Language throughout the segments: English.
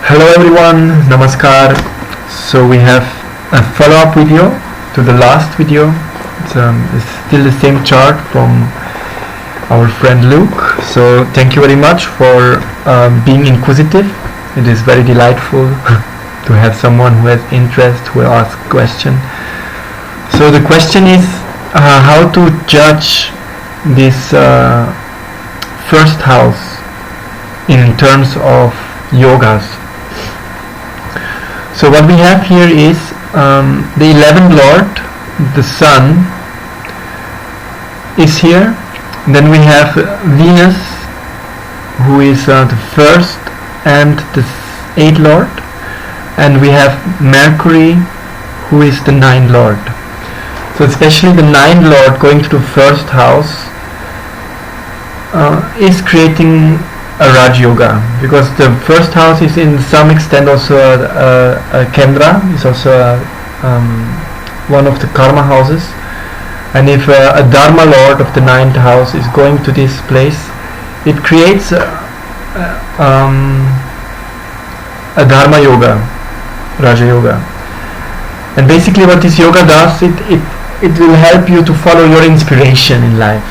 Hello everyone, namaskar. So we have a follow-up video to the last video. It's still the same chart from our friend Luke. So thank you very much for being inquisitive. It is very delightful to have someone who has interest, who asks question. So the question is how to judge this first house in terms of yogas. So what we have here is the 11th Lord, the Sun, is here. Then we have Venus, who is the first and the 8th Lord, and we have Mercury, who is the 9th Lord. So especially the 9th Lord going to the first house is creating a Raj Yoga, because the first house is in some extent also a Kendra, is also one of the karma houses, and if a Dharma Lord of the 9th house is going to this place, it creates a Dharma Yoga, Raja Yoga. And basically what this yoga does, it will help you to follow your inspiration in life.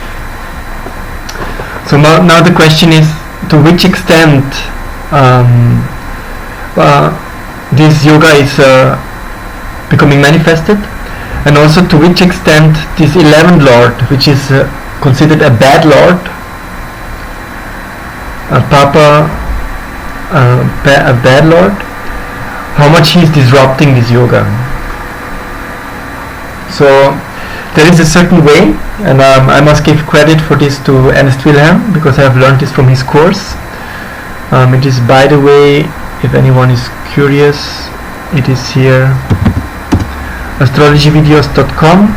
So now the question is, to which extent this yoga is becoming manifested, and also to which extent this 11th Lord, which is considered a bad Lord, a bad Lord, how much he is disrupting this yoga. So there is a certain way, and I must give credit for this to Ernst Wilhelm, because I have learned this from his course. It is, by the way, if anyone is curious, it is here, astrologyvideos.com.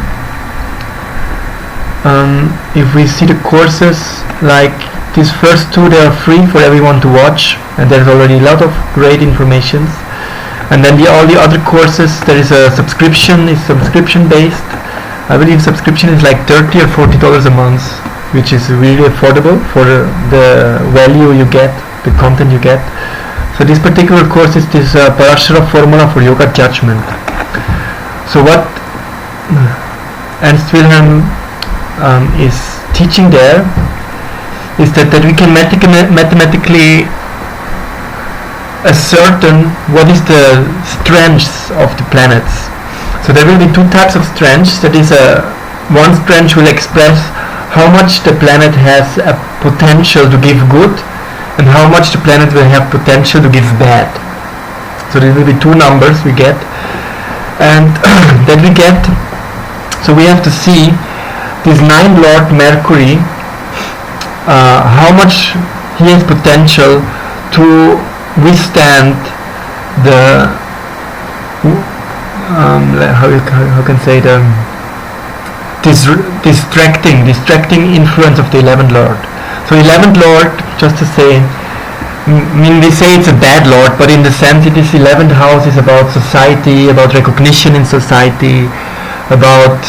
If we see the courses, like these first two, they are free for everyone to watch, and there's already a lot of great information. And then all the other courses, there is a subscription, it's subscription based. I believe subscription is like $30 or $40 a month, which is really affordable for the value you get, the content you get. So this particular course is this Parashara formula for yoga judgment. So what Ernst Wilhelm is teaching there is that we can mathematically ascertain what is the strengths of the planets. So there will be two types of strengths. That is, one strength will express how much the planet has a potential to give good, and how much the planet will have potential to give bad. So there will be two numbers we get, and then we get. So we have to see this 9th Lord Mercury, how much he has potential to withstand the how can say the distracting influence of the 11th Lord. So 11th Lord, just to say, we say it's a bad Lord, but in the sense it is 11th house is about society, about recognition in society, about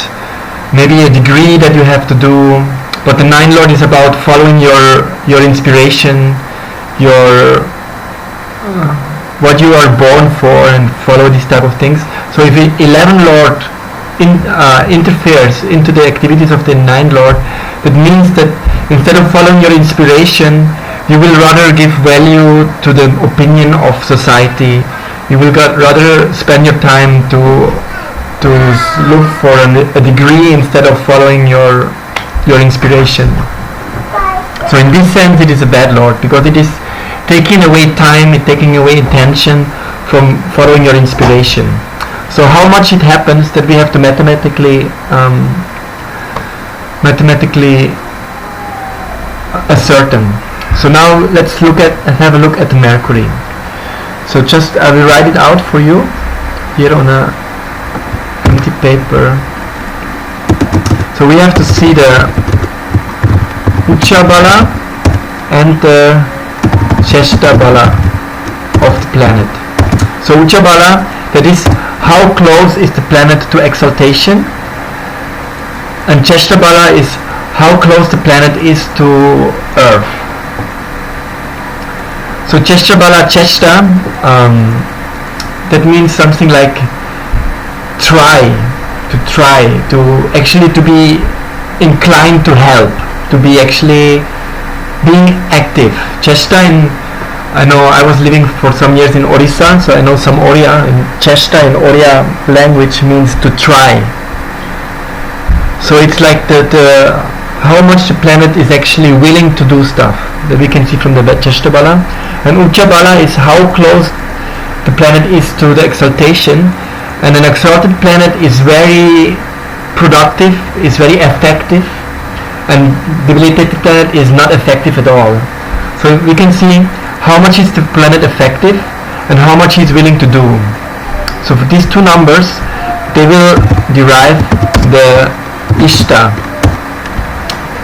maybe a degree that you have to do. But the 9th Lord is about following your inspiration, your what you are born for, and follow these type of things. So if the 11th Lord interferes into the activities of the 9th Lord, that means that instead of following your inspiration, you will rather give value to the opinion of society. You will rather spend your time to look for a degree instead of following your inspiration. So in this sense it is a bad Lord, because it is taking away time, it's taking away attention from following your inspiration. So how much it happens that we have to mathematically ascertain. So now let's have a look at the Mercury. So just I will write it out for you here on a empty paper. So we have to see the Ucha Bala and the Cheshta Bala of the planet. So Ucha Bala, that is how close is the planet to exaltation, and Cheshta Bala is how close the planet is to Earth. So Cheshta Bala, Cheshta, that means something like try, to actually to be inclined to help, to be actually being active. Cheshta I know I was living for some years in Orissa, so I know some Oriya, and Cheshta in Oriya language means to try. So it's like the how much the planet is actually willing to do stuff, that we can see from the Cheshta Bala. And Ucha Bala is how close the planet is to the exaltation, and an exalted planet is very productive, is very effective, and debilitated planet is not effective at all. So we can see how much is the planet effective and how much he's willing to do. So for these two numbers, they will derive the Ishta.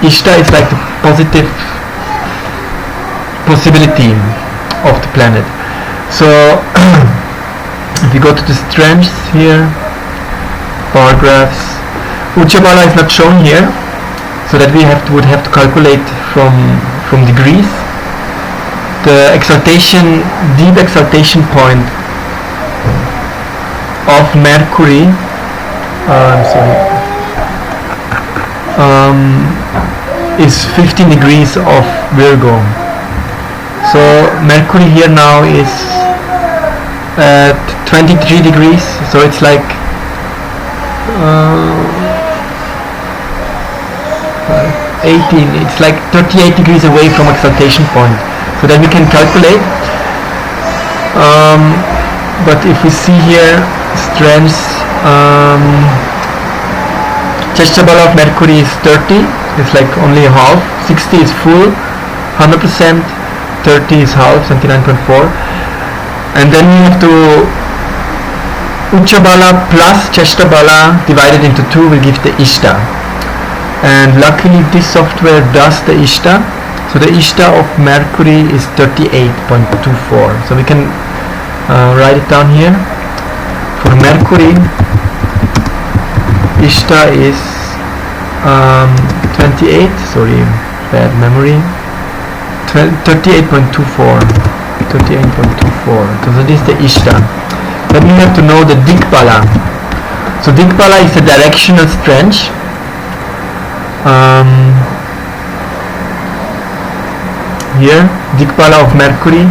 Ishta is like the positive possibility of the planet. So if you go to the strengths here, bar graphs, Uchabala is not shown here, so that we would have to calculate from degrees. The exaltation, deep exaltation point of Mercury, is 15 degrees of Virgo. So Mercury here now is at 23 degrees, so it's like 18, it's like 38 degrees away from exaltation point, so that we can calculate. But if we see here strengths, Cheshta Bala of Mercury is 30, it's like only half. 60 is full, 100%, 30 is half, 79.4. And then we have to Ucha Bala plus Cheshta Bala divided into 2 will give the Ishta. And luckily this software does the Ishta. So the Ishta of Mercury is 38.24. So we can write it down here. For Mercury, Ishta is 28, sorry, bad memory, 38.24, 38.24, so this is the Ishta. Then we have to know the Dikbala. So Dikbala is a directional strength. Here, Dikbala of Mercury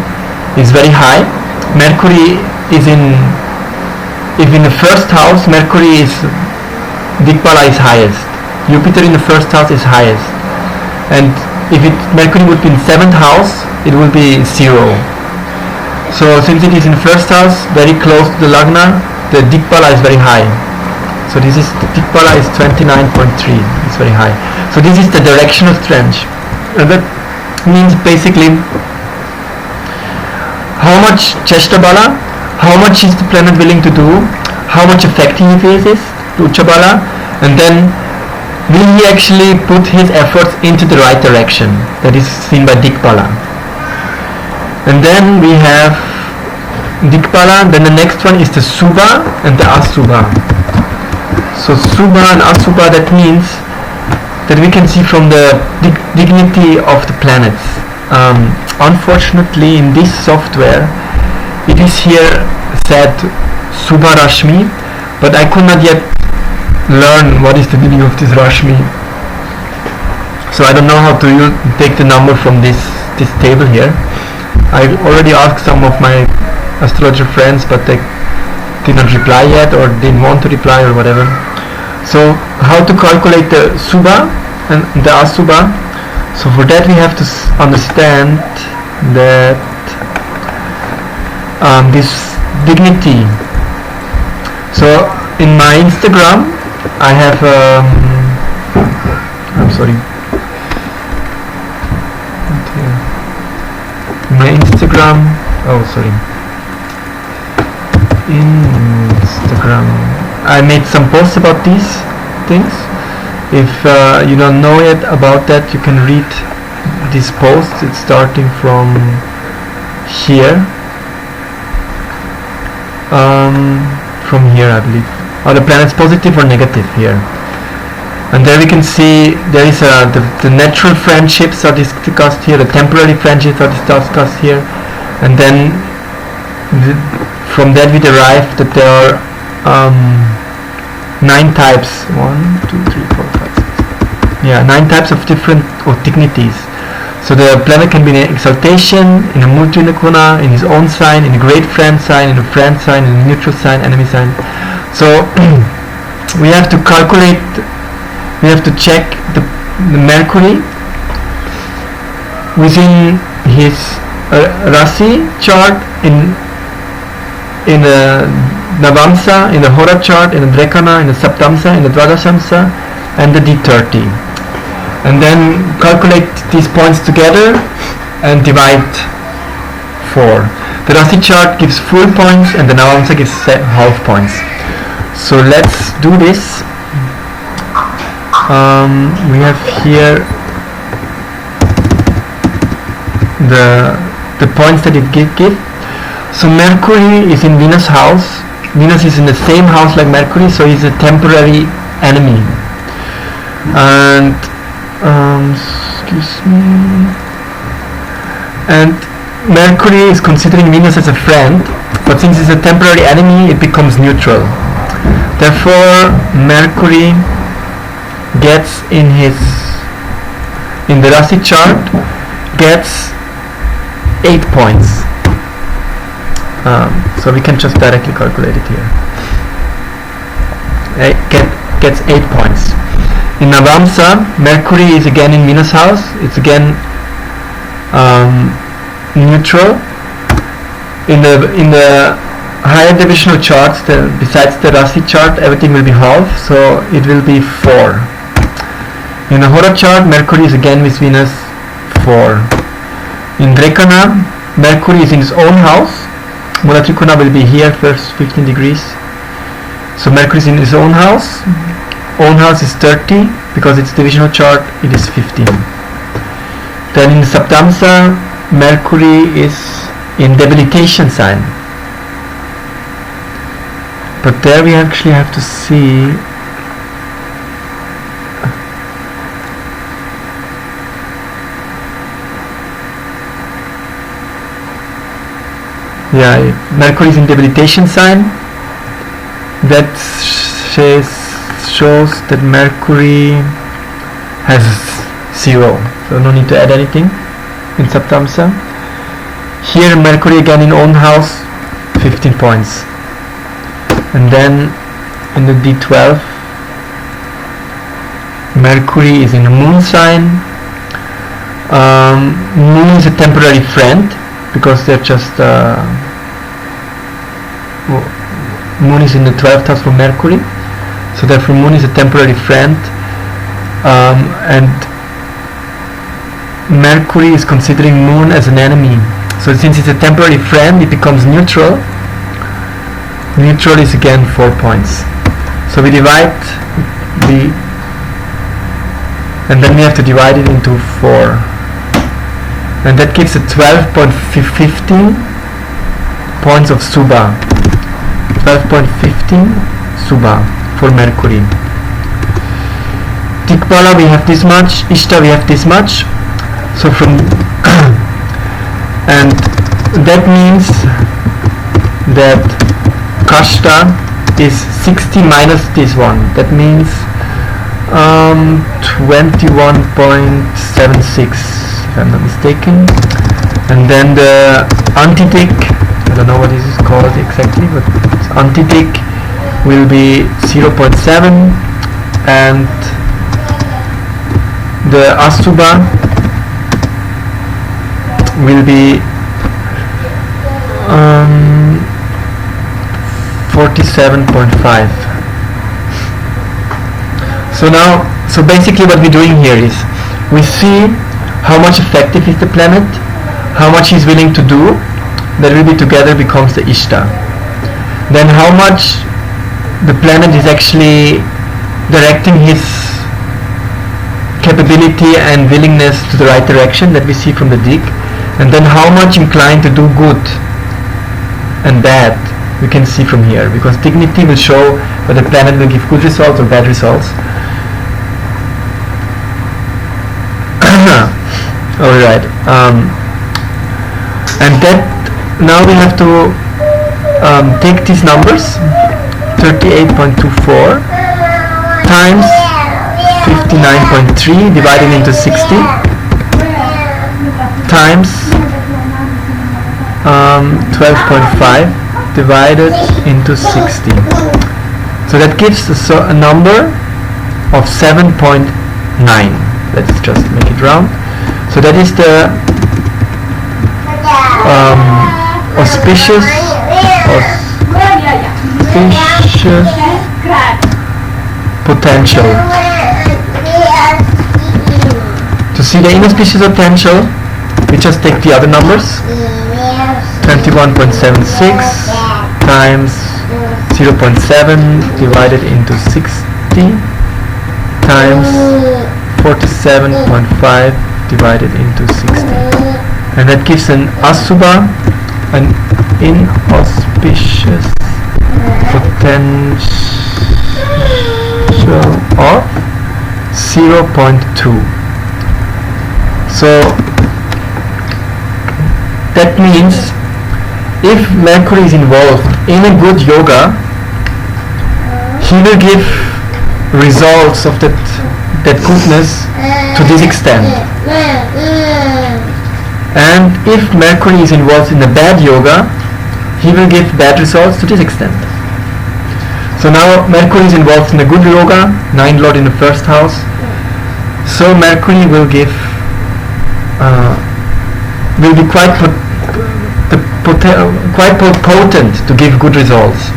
is very high. Mercury is if in the first house, Mercury is, Dikbala is highest. Jupiter in the first house is highest. And if Mercury would be in 7th house, it will be 0. So since it is in the first house, very close to the Lagna, the Dikbala is very high. So this is, the Dikbala is 29.3, it's very high. So this is the directional strength. And that means basically how much Cheshta Bala, how much is the planet willing to do, how much effective it is, Ucha Bala, and then will he actually put his efforts into the right direction? That is seen by Dikbala. And then we have Dikbala, then the next one is the Subha and the Asubha. So Subha and Asubha, that means that we can see from the dignity of the planets. Unfortunately in this software it is here said Subha Rashmi, but I could not yet learn what is the meaning of this Rashmi. So I don't know how to take the number from this table here. I already asked some of my astrologer friends, but they did not reply yet, or didn't want to reply, or whatever. So how to calculate the Subha and the Asubha? So for that we have to understand that this dignity. So in my Instagram I have I'm sorry, my Instagram, Instagram, I made some posts about these things. If you don't know yet about that, you can read these posts. It's starting from here, from here I believe. Are the planets positive or negative here? And there we can see there is the natural friendships are discussed here, the temporary friendships are discussed here, and then from that we derive that there are 9 types. 1, 2, 3, 4, 5, 6. Yeah, 9 types of different dignities. So the planet can be in exaltation, in a multi-nikuna, in his own sign, in a great friend sign, in a friend sign, in a neutral sign, enemy sign. So we have to calculate, we have to check the Mercury within his Rasi chart, in a Navamsa, in the Hora chart, in the Drekana, in the Saptamsa, in the Dvadashamsa, and the D30. And then calculate these points together and divide 4. The Rasi chart gives full points and the Navamsa gives half points. So let's do this. We have here the points that it give. So Mercury is in Venus house. Venus is in the same house like Mercury, so he's a temporary enemy. And excuse me. And Mercury is considering Venus as a friend, but since it's a temporary enemy, it becomes neutral. Therefore, Mercury gets in the Rasi chart gets 8 points. So we can just directly calculate it here. Gets 8 points. In Navamsa, Mercury is again in Venus house. It's again neutral. In the higher divisional charts, besides the Rasi chart, everything will be half, so it will be 4. In the Hora chart, Mercury is again with Venus 4. In Drekana, Mercury is in his own house. Mula Trikona will be here first 15 degrees. So Mercury is in his own house. Own house is 30, because it's divisional chart, it is 15. Then in Saptamsa, Mercury is in debilitation sign. But there we actually have to see Mercury is in debilitation sign. That shows that Mercury has 0, so no need to add anything in Saptamsa. Here Mercury again in own house, 15 points. And then in the D12, Mercury is in a moon sign. Moon is a temporary friend, because they're just Moon is in the 12th house for Mercury, so therefore Moon is a temporary friend, and Mercury is considering Moon as an enemy. So since it's a temporary friend, it becomes neutral. Neutral is again 4 points. So we divide and then we have to divide it into 4. And that gives a 12.15 points of Subha. 12.15 Subha for Mercury. Dikbala we have this much, Ishta we have this much. So from and that means that Kashta is 60 minus this one. That means 21.76 if I'm not mistaken. And then the antidic, I don't know what this is called exactly, but antidic will be 0.7, and the Asubha will be 47.5. So basically what we're doing here is we see how much effective is the planet, how much he's willing to do, that will be together becomes the Ishta. Then how much the planet is actually directing his capability and willingness to the right direction, that we see from the Dik, and then how much inclined to do good and bad we can see from here, because dignity will show whether the planet will give good results or bad results. Alright, and that now we have to take these numbers, 38.24 times 59.3 divided into 60 times 12.5 divided into 60. So that gives a number of 7.9. Let's just make it round. So that is the auspicious potential. To see the inauspicious potential, we just take the other numbers, 21.76 times 0.7 divided into 60 times 47.5 divided into 60. And that gives an Asubha, an inauspicious potential of 0.2. So that means if Mercury is involved in a good yoga, he will give results of that goodness to this extent. And if Mercury is involved in a bad yoga, he will give bad results to this extent. So now Mercury is involved in a good yoga, 9 Lord in the first house. So Mercury will give, will be quite potent to give good results.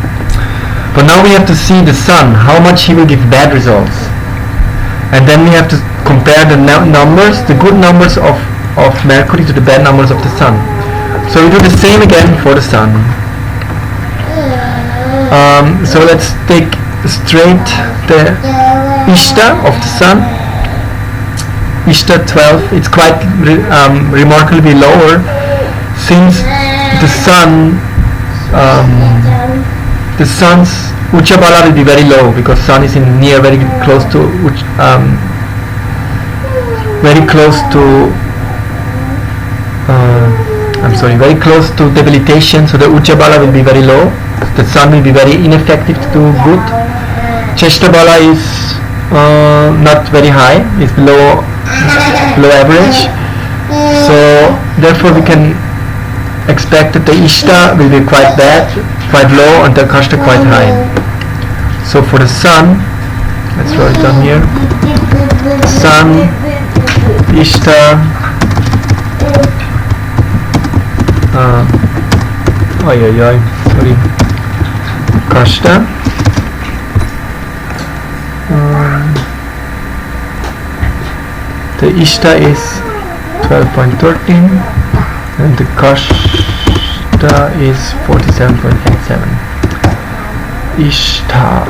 But now we have to see the Sun, how much he will give bad results. And then we have to compare the numbers, the good numbers of Mercury to the bad numbers of the Sun. So we do the same again for the Sun. So let's take straight the Ishta of the Sun. Ishta 12, it's quite remarkably lower, since the Sun, the Sun's Uchabala will be very low, because Sun is very close to very close to debilitation, so the Uchabala will be very low. The Sun will be very ineffective to do good. Cheshtabala is not very high, it's below average. So therefore we can expect that the Ishta will be quite bad, quite low, and the Kashta quite high. So for the Sun, let's write it down here. Sun, Ishta, sorry, Kashta, the Ishta is 12.13 and the Kashta is 47.87. Ishta.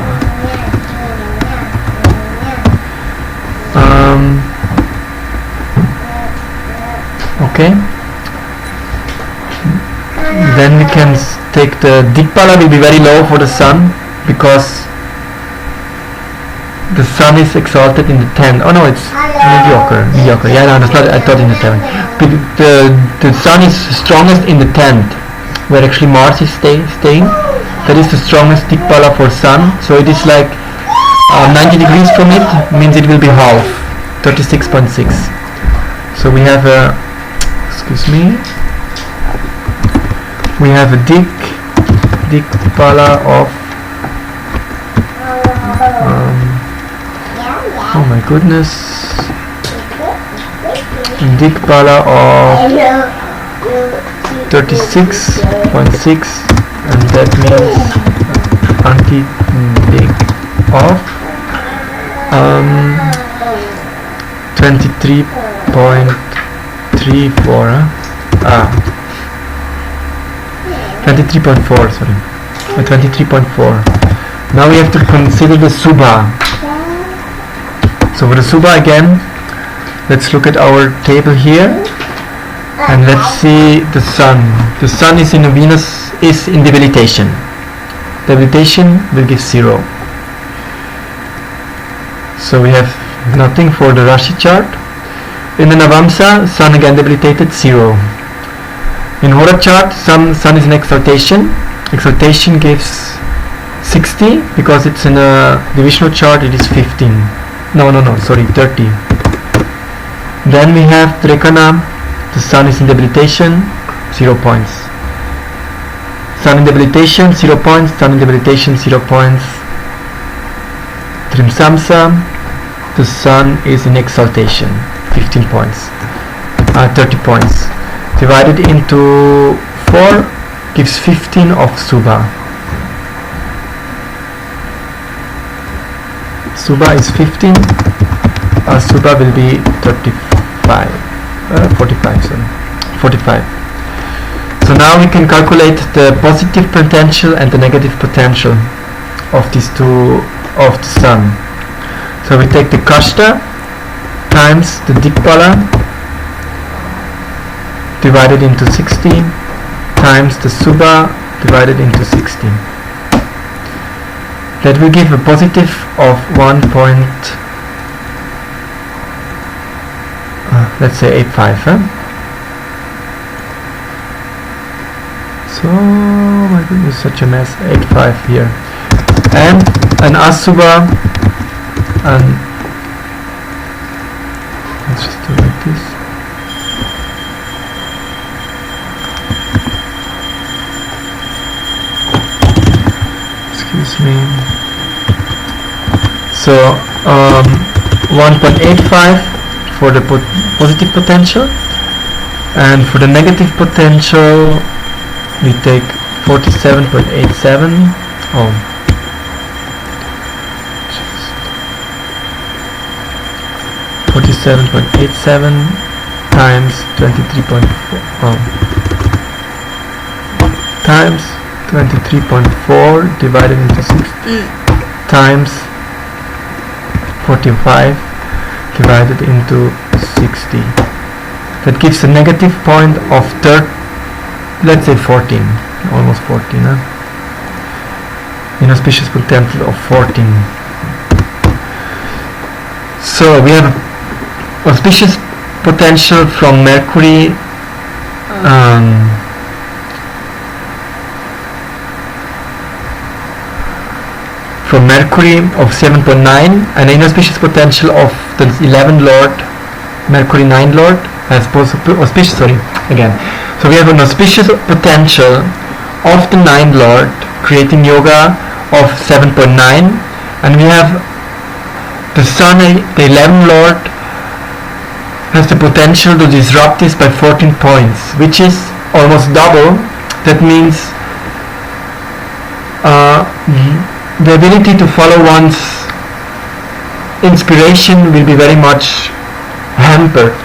Okay. Then we can take the Dikpala will be very low for the Sun, because the Sun is exalted in the 10th. Oh no, it's mediocre. Yeah, no, that's not. I thought in the 7th. The Sun is strongest in the 10th, where actually Mars is staying. That is the strongest Dikpala for Sun. So it is like 90 degrees from it, means it will be half, 36.6. So we have a, we have a Dikpala of oh my goodness, Dikpala of 36.6, and that means anti-Dik of 23.34. 23.4, sorry. 23.4. Now we have to consider the Subha. So for the Subha again, let's look at our table here, and let's see the Sun. The Sun is in Venus, is in debilitation. Debilitation will give 0. So we have nothing for the Rashi chart. In the Navamsa, Sun again debilitated, 0. In Hora chart, Sun is in exaltation. Exaltation gives 60 because it's in a divisional chart. It is 15. Sorry, 30. Then we have Trekana. The Sun is in debilitation, 0 points. Sun in debilitation, 0 points. Sun in debilitation, 0 points. Trimsamsa. The Sun is in exaltation, 15 points. 30 points. Divided into 4 gives 15 of Subha. Subha is 15. Subha will be 45. 45. So now we can calculate the positive potential and the negative potential of these two of the Sun. So we take the Kashta times the Dikbala divided into 60 times the Subha divided into 60. That will give a positive of 1. Let's say 85. So my goodness, such a mess. 85 here, and an Asubha, and let's just do like this. Excuse me. So 1.85 for the positive potential, and for the negative potential we take 47.87. 47.87 times 23.4 times 23.4 divided into 60 times 45 divided into 60. That gives a negative point of let's say 14, almost 14. Inauspicious potential of 14. So we have auspicious potential from Mercury of 7.9, and inauspicious potential of the 11th Lord, Mercury 9 Lord, as auspicious. So we have an auspicious potential of the 9th Lord creating yoga of 7.9, and we have the Sun, the 11th Lord, has the potential to disrupt this by 14 points, which is almost double. That means the ability to follow one's inspiration will be very much hampered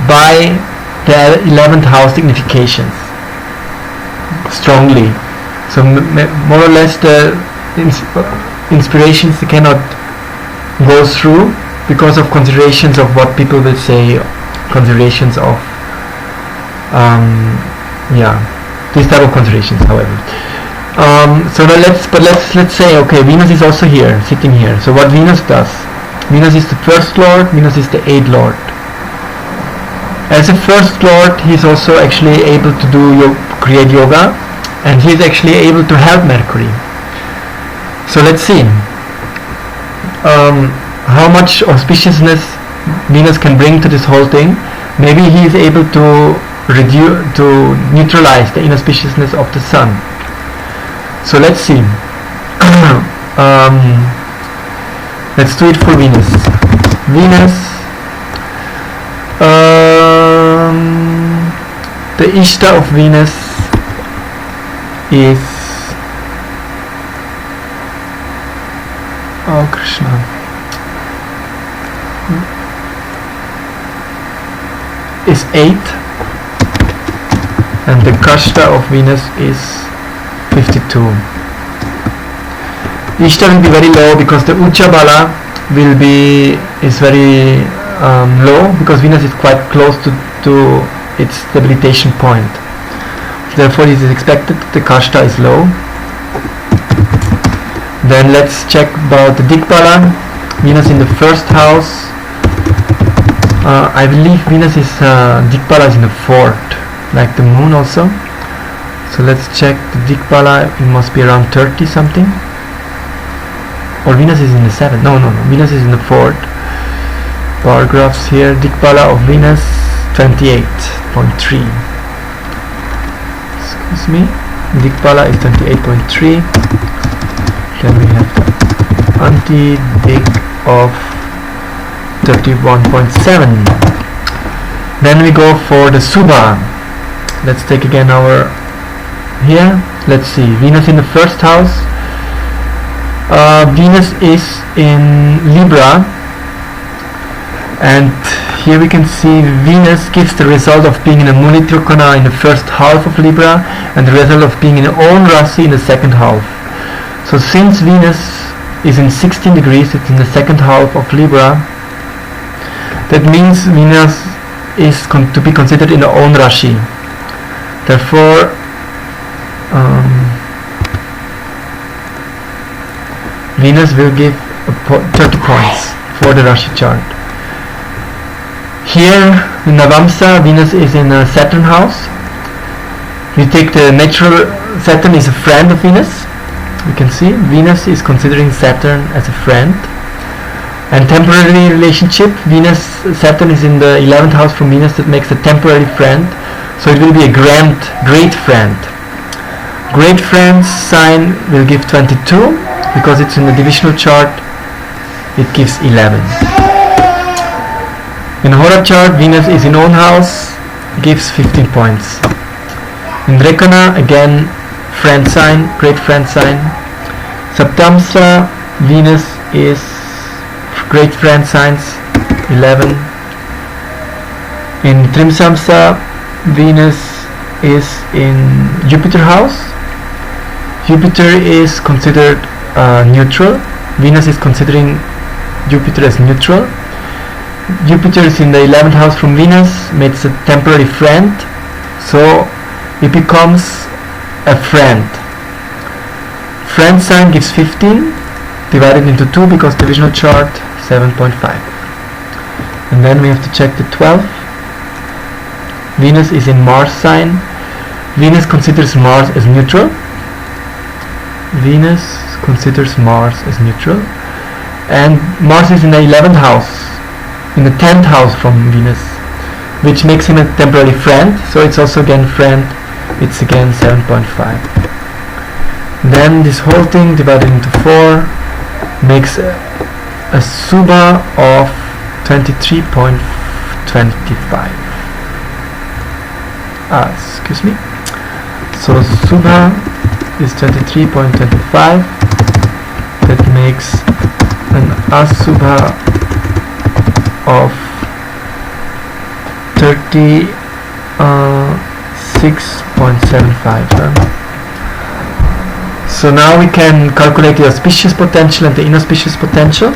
by the 11th house significations strongly. So more or less the inspirations cannot go through because of considerations of what people will say, considerations of these type of considerations, however. So now let's say, okay, Venus is also here, sitting here. So what Venus does? Venus is the first Lord, Venus is the 8th Lord. As a first Lord, he is also actually able to create yoga, and he is actually able to help Mercury. So let's see how much auspiciousness Venus can bring to this whole thing. Maybe he is able to neutralize the inauspiciousness of the Sun. So let's see. Let's do it for Venus. The Ishta of Venus is Krishna. Is 8, and the Kashta of Venus is 52. Ishta will be very low because the Uchabala is very low, because Venus is quite close to its debilitation point. Therefore it is expected the Kashta is low. Then let's check about the Dikbala. Venus in the first house. I believe Venus is Dikbala is in the 4th. like the moon also. So let's check the Dikbala. It must be around 30 something. Or Venus is in the 7th. No, Venus is in the 4th. Bar graphs here. Dikbala of Venus 28.3. Excuse me. Dikbala is 28.3. Then we have the anti-dik of 31.7. Then we go for the Subha. Let's take again our here. Let's see, Venus in the 1st house. Venus is in Libra, and here we can see Venus gives the result of being in a Muni Trikona in the 1st half of Libra, and the result of being in her own Rasi in the 2nd half. So since Venus is in 16 degrees, it's in the 2nd half of Libra, that means Venus is to be considered in her own Rashi. Therefore, Venus will give 30 points for the Rashi chart. Here in Navamsa, Venus is in a Saturn house. We take the natural, Saturn is a friend of Venus. We can see Venus is considering Saturn as a friend. And temporary relationship, Saturn is in the 11th house from Venus, that makes a temporary friend. So it will be a great friend. Great friend sign will give 22, because it's in the divisional chart, it gives 11. In Hora chart, Venus is in own house, gives 15 points. In Rekana, again, friend sign, great friend sign. Saptamsa, Venus is great friend signs, 11. In Trimsamsa, Venus is in Jupiter house. Jupiter is considered neutral. Venus is considering Jupiter as neutral. Jupiter is in the 11th house from Venus, makes a temporary friend, so it becomes a friend. Friend sign gives 15, divided into 2 because divisional chart 7.5. And then we have to check the 12th. Venus is in Mars sign. Venus considers Mars as neutral. Venus considers Mars as neutral. And Mars is in the 11th house, in the 10th house from Venus, which makes him a temporary friend. So it's also again friend. It's again 7.5. Then this whole thing divided into 4 makes a Subha of 23.25. Excuse me. So Subha is 23.25. That makes an Asubha of 36.75. So now we can calculate the auspicious potential and the inauspicious potential.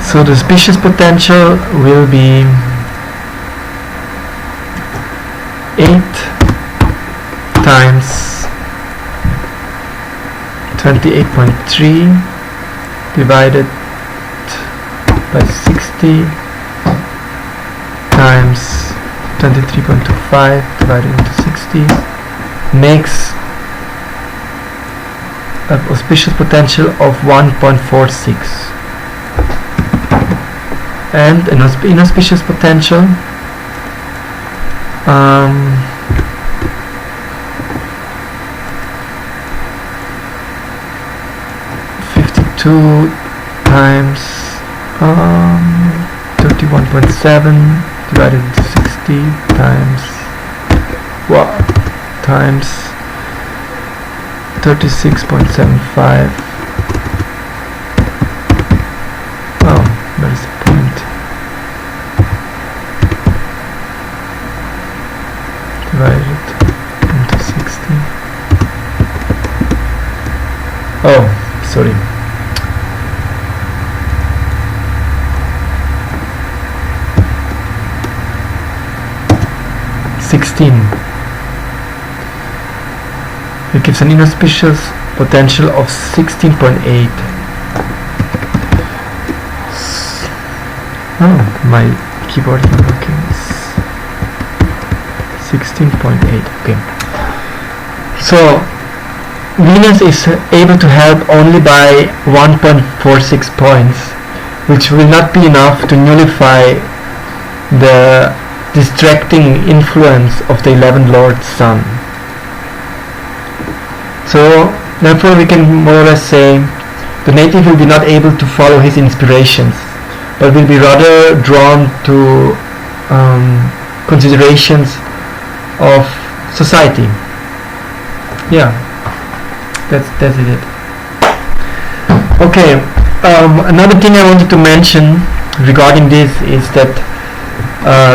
So the auspicious potential will be 8 times 28.3 divided by 60 times 23.25 divided into 60 makes an auspicious potential of 1.46. And an inauspicious potential 52 times 31.7 divided into 60 times times 36.75. Oh, that is the point. Divided into 60. Oh, sorry. It gives gives an inauspicious potential of 16.8. Oh, my keyboard is not working. 16.8. Okay. So Venus is able to help only by 1.46 points, which will not be enough to nullify the distracting influence of the 11th Lord Sun. So therefore we can more or less say the native will be not able to follow his inspirations, but will be rather drawn to considerations of society. Yeah, that's it. Okay, another thing I wanted to mention regarding this is that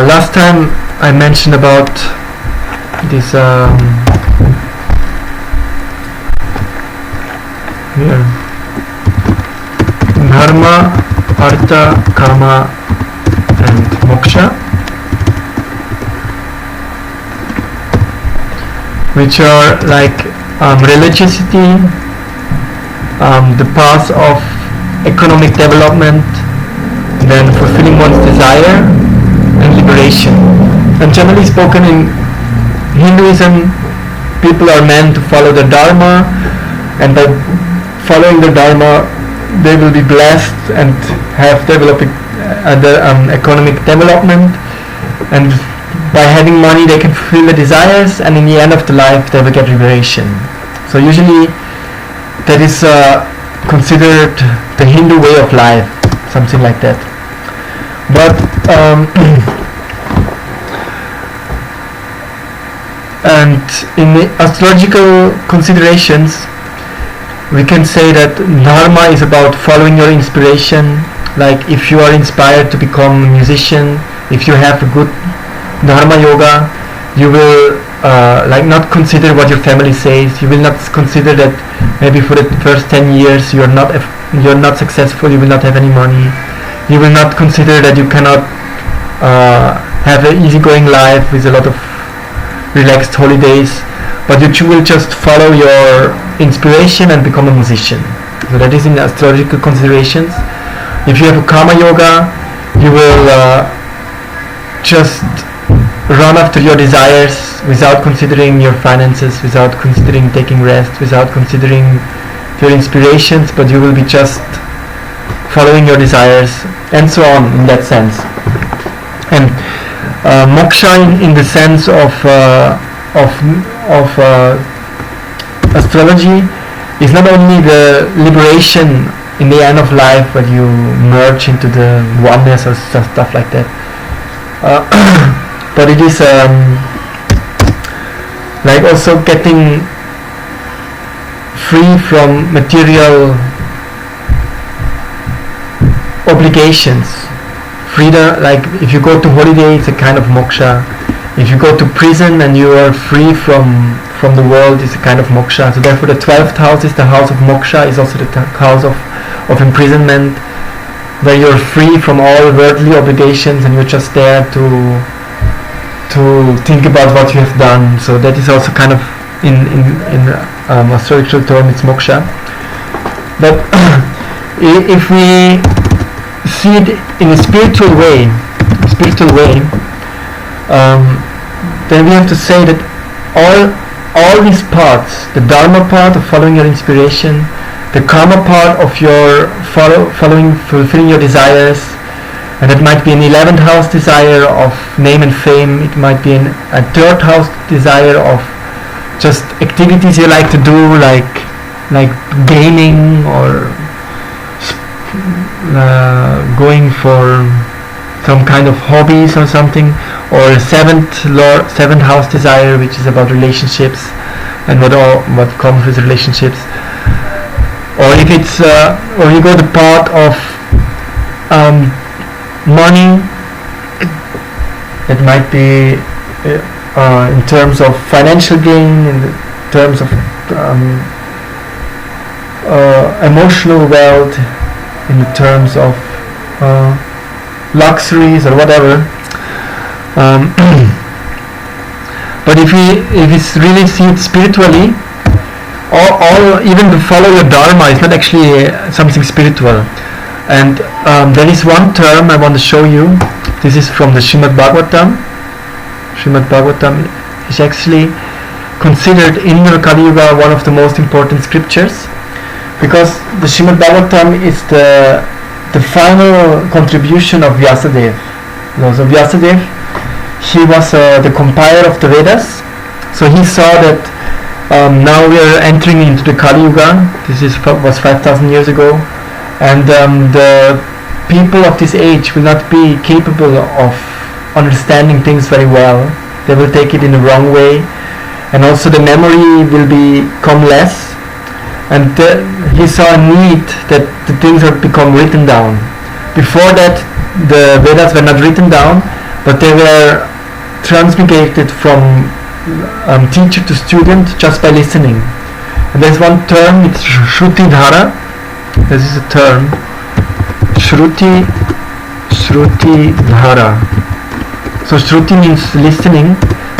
last time I mentioned about this here, dharma, artha, kama and moksha, which are like religiosity, the path of economic development, then fulfilling one's desire, and liberation. And generally spoken, in Hinduism, people are meant to follow the Dharma, and by following the Dharma, they will be blessed and have developed economic development, and by having money they can fulfill the desires, and in the end of the life they will get liberation. So usually that is considered the Hindu way of life, something like that. But and in the astrological considerations, we can say that dharma is about following your inspiration. Like if you are inspired to become a musician, if you have a good dharma yoga, you will like not consider what your family says. You will not consider that maybe for the first 10 years you're not successful, you will not have any money. You will not consider that you cannot have an easygoing life with a lot of relaxed holidays, but you will just follow your inspiration and become a musician. So that is in astrological considerations. If you have a karma yoga, you will just run after your desires without considering your finances, without considering taking rest, without considering your inspirations, but you will be just following your desires, and so on in that sense. And moksha in the sense of astrology is not only the liberation in the end of life when you merge into the oneness or stuff like that, but it is like also getting free from material obligations. Freedom, like if you go to holiday, it's a kind of moksha. If you go to prison and you are free from the world, it's a kind of moksha. So therefore the 12th house is the house of moksha, is also the house of imprisonment, where you're free from all worldly obligations and you're just there to think about what you have done. So that is also kind of in astrological term, it's moksha. But if we see it in a spiritual way, then we have to say that all these parts, the dharma part of following your inspiration, the karma part of your fulfilling your desires, and it might be an 11th house desire of name and fame, it might be a 3rd house desire of just activities you like to do, like gaming or going for some kind of hobbies or something, or a 7th house desire, which is about relationships and what comes with relationships. Or if it's or you go the part of money, it might be in terms of financial gain, in terms of emotional wealth, in the terms of luxuries or whatever. But if we really see it spiritually, even to follow your dharma is not actually something spiritual. And there is one term I want to show you. This is from the Srimad Bhagavatam. Srimad Bhagavatam is actually considered in the Kali Yuga one of the most important scriptures, because the Srimad Bhagavatam is the final contribution of Vyasadeva. So Vyasadeva, he was the compiler of the Vedas. So he saw that now we are entering into the Kali Yuga. This was 5,000 years ago, and the people of this age will not be capable of understanding things very well. They will take it in the wrong way, and also the memory will become less. And he saw a need that the things have become written down. Before that, the Vedas were not written down, but they were transmigrated from teacher to student just by listening. And there's one term, it's Shruti Dhara. This is a term, Shruti Dhara. So Shruti means listening,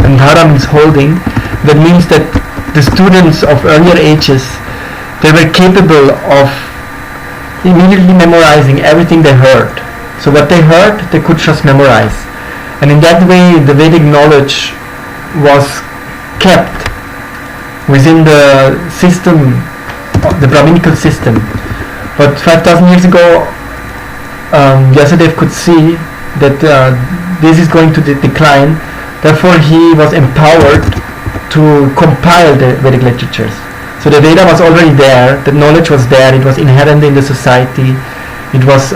and Dhara means holding. That means that the students of earlier ages, they were capable of immediately memorizing everything they heard. So what they heard, they could just memorize. And in that way, the Vedic knowledge was kept within the system, the Brahminical system. But 5,000 years ago, Vyasadeva could see that this is going to decline. Therefore, he was empowered to compile the Vedic literatures. So the Veda was already there, the knowledge was there, it was inherent in the society, it was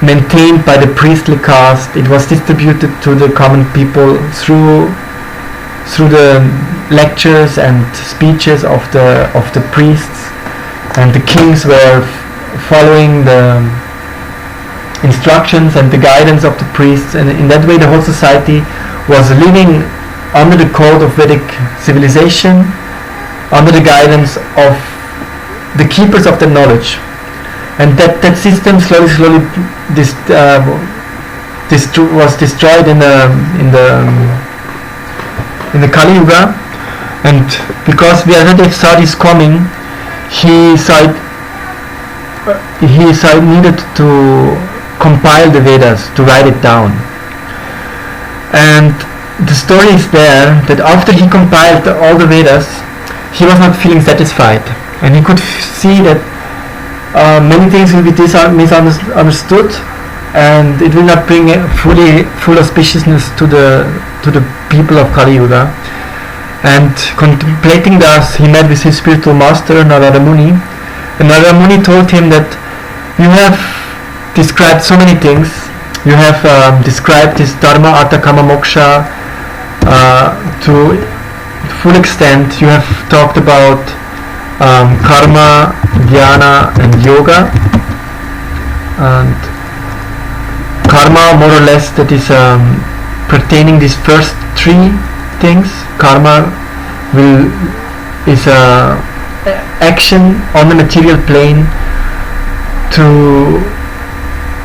maintained by the priestly caste, it was distributed to the common people through the lectures and speeches of the priests, and the kings were following the instructions and the guidance of the priests, and in that way the whole society was living under the code of Vedic civilization, under the guidance of the keepers of the knowledge. And that system slowly was destroyed in the Kali Yuga. And because Vyasadeva saw this coming, he saw it needed to compile the Vedas, to write it down. And the story is there that after he compiled all the Vedas, he was not feeling satisfied, and he could see that many things will be misunderstood, and it will not bring full auspiciousness to the people of Kali Yuga. And contemplating thus, he met with his spiritual master Narada Muni, and Narada Muni told him that you have described so many things. You have described this Dharma, Artha, Kama, Moksha to full extent. You have talked about karma, dhyana and yoga. And karma, more or less, that is pertaining these first three things. Karma is action on the material plane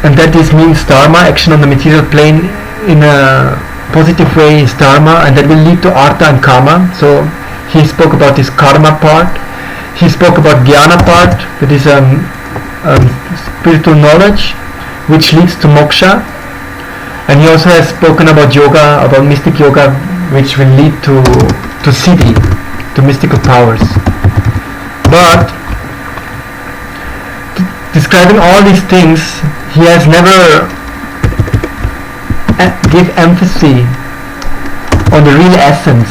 and that is means dharma. Action on the material plane in a positive way is dharma, and that will lead to artha and kama. So he spoke about this karma part. He spoke about jnana part, that is spiritual knowledge, which leads to moksha. And he also has spoken about yoga, about mystic yoga, which will lead to siddhi, to mystical powers. But describing all these things, he has never give emphasis on the real essence,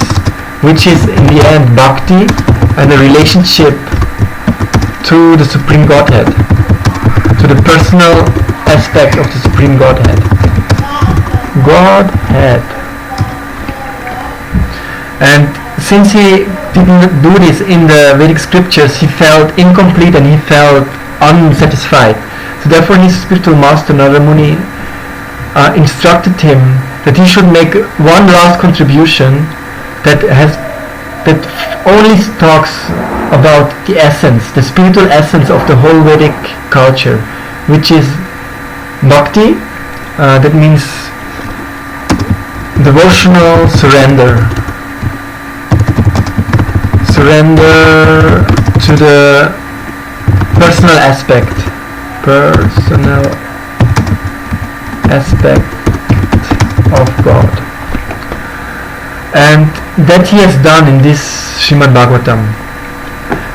which is in the end bhakti and the relationship to the Supreme Godhead, to the personal aspect of the Supreme Godhead. And since he didn't do this in the Vedic scriptures, he felt incomplete and he felt unsatisfied. So therefore his spiritual master Narada Muni instructed him that he should make one last contribution that only talks about the essence, the spiritual essence of the whole Vedic culture, which is bhakti. That means devotional surrender to the personal aspect of God, and that he has done in this Srimad Bhagavatam.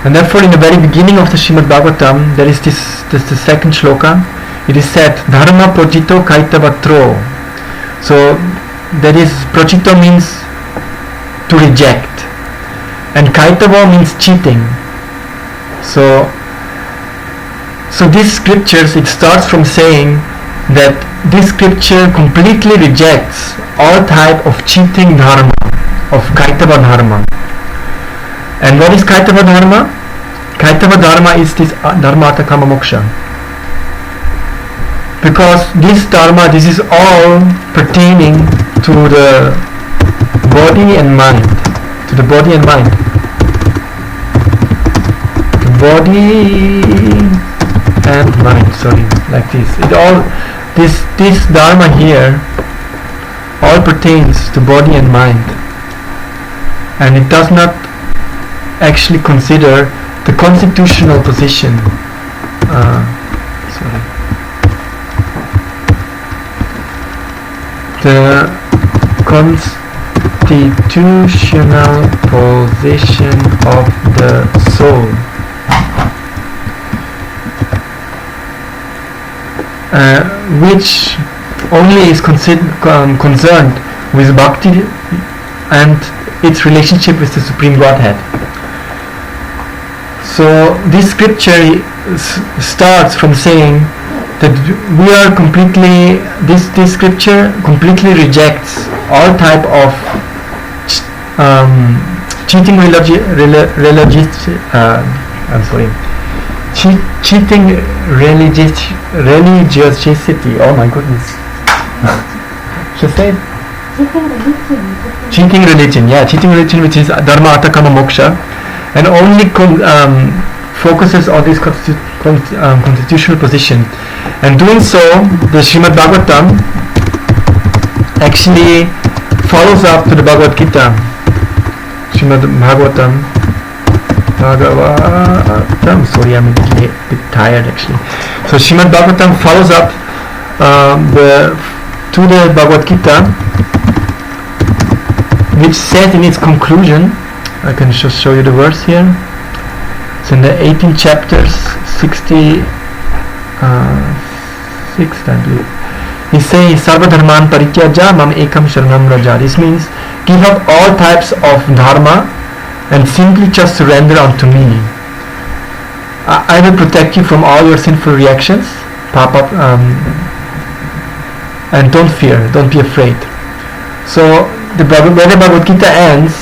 And therefore in the very beginning of the Srimad Bhagavatam there is this the second shloka. It is said dharma projito kaitavatro. So that is, projito means to reject, and kaitava means cheating. So these scriptures, it starts from saying that this scripture completely rejects all type of cheating dharma, of kaitava dharma. And what is kaitava dharma? Kaitava dharma is this dharma artha kama moksha. Because this dharma, this is all pertaining to the body and mind. To the body and mind. The body and mind, sorry, like this. It all, this dharma here all pertains to body and mind. And it does not actually consider the constitutional position. The constitutional position of the soul, which only is concerned with bhakti and its relationship with the Supreme Godhead. So this scripture starts from saying that we are completely, this scripture completely rejects all type of cheating cheating religiosity. Oh my goodness. Should I say it? Cheating religion, which is dharma artha kama moksha, and only focuses on this constitutional position. And doing so, the Srimad Bhagavatam actually follows up to the Bhagavad Gita. Srimad Bhagavatam, sorry, I'm a bit tired actually. So Srimad Bhagavatam follows up to the Bhagavad Gita, which says in its conclusion, I can just show you the verse here. It's in the 18th chapter, 66th, I believe. He says, Sarva dharman parityaja mam ekam sharanam raja. This means, give up all types of dharma and simply just surrender unto me. I will protect you from all your sinful reactions, papa, and don't fear, don't be afraid. So, where the Bhagavad Gita ends,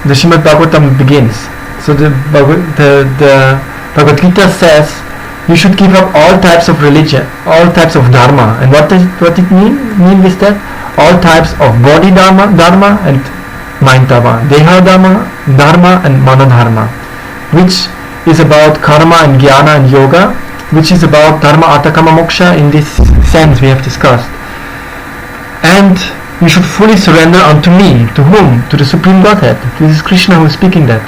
the Srimad Bhagavatam begins. So the Bhagavad Gita says you should give up all types of religion, all types of dharma. And what it mean with that? All types of body dharma and mind dharma, deha dharma and mana dharma, which is about karma and jnana and yoga, which is about dharma artha kama moksha in this sense we have discussed. And you should fully surrender unto me. To whom? To the Supreme Godhead. This is Krishna who is speaking that.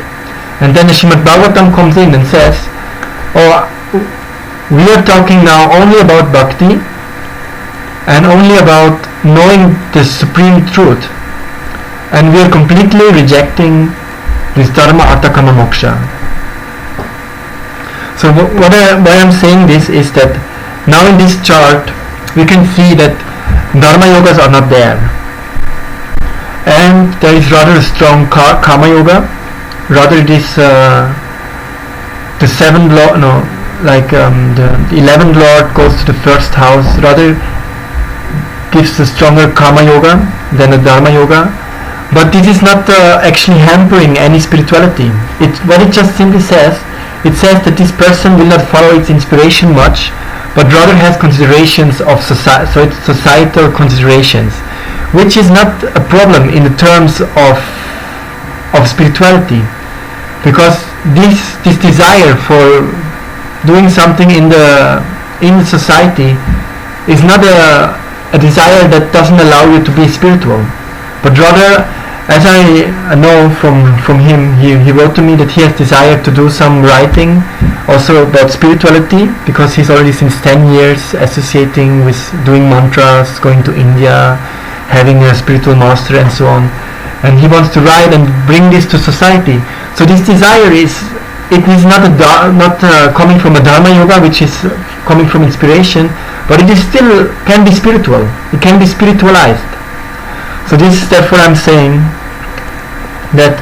And then the Srimad Bhagavatam comes in and says, oh, we are talking now only about bhakti and only about knowing the supreme truth, and we are completely rejecting this dharma artha kama moksha. So why I'm saying this is that now in this chart we can see that dharma yogas are not there, and there is rather a strong karma yoga. Rather it is the 7th lord, the 11th lord goes to the first house, rather gives a stronger karma yoga than a dharma yoga. But this is not actually hampering any spirituality. What it just simply says, it says that this person will not follow its inspiration much, but rather has considerations of society, so it's societal considerations, which is not a problem in the terms of spirituality, because this desire for doing something in the society is not a desire that doesn't allow you to be spiritual, but rather as I know from him, he wrote to me that he has desire to do some writing also about spirituality, because he's already since 10 years associating with doing mantras, going to India, having a spiritual master and so on. And he wants to write and bring this to society. So this desire is not coming from a Dharma yoga, which is coming from inspiration, but it is still can be spiritual. It can be spiritualized. So this is therefore I'm saying that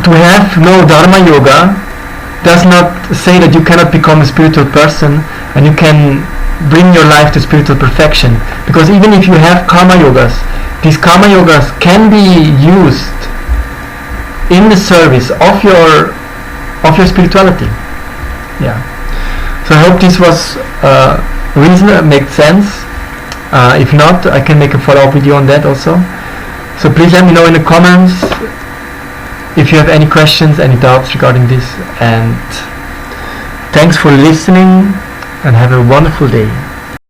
to have no Dharma yoga does not say that you cannot become a spiritual person and you can bring your life to spiritual perfection. Because even if you have karma yogas, these karma yogas can be used in the service of your spirituality. Yeah. So I hope this was reasonable, makes sense. If not, I can make a follow-up video on that also. So please let me know in the comments if you have any questions, any doubts regarding this. And thanks for listening and have a wonderful day.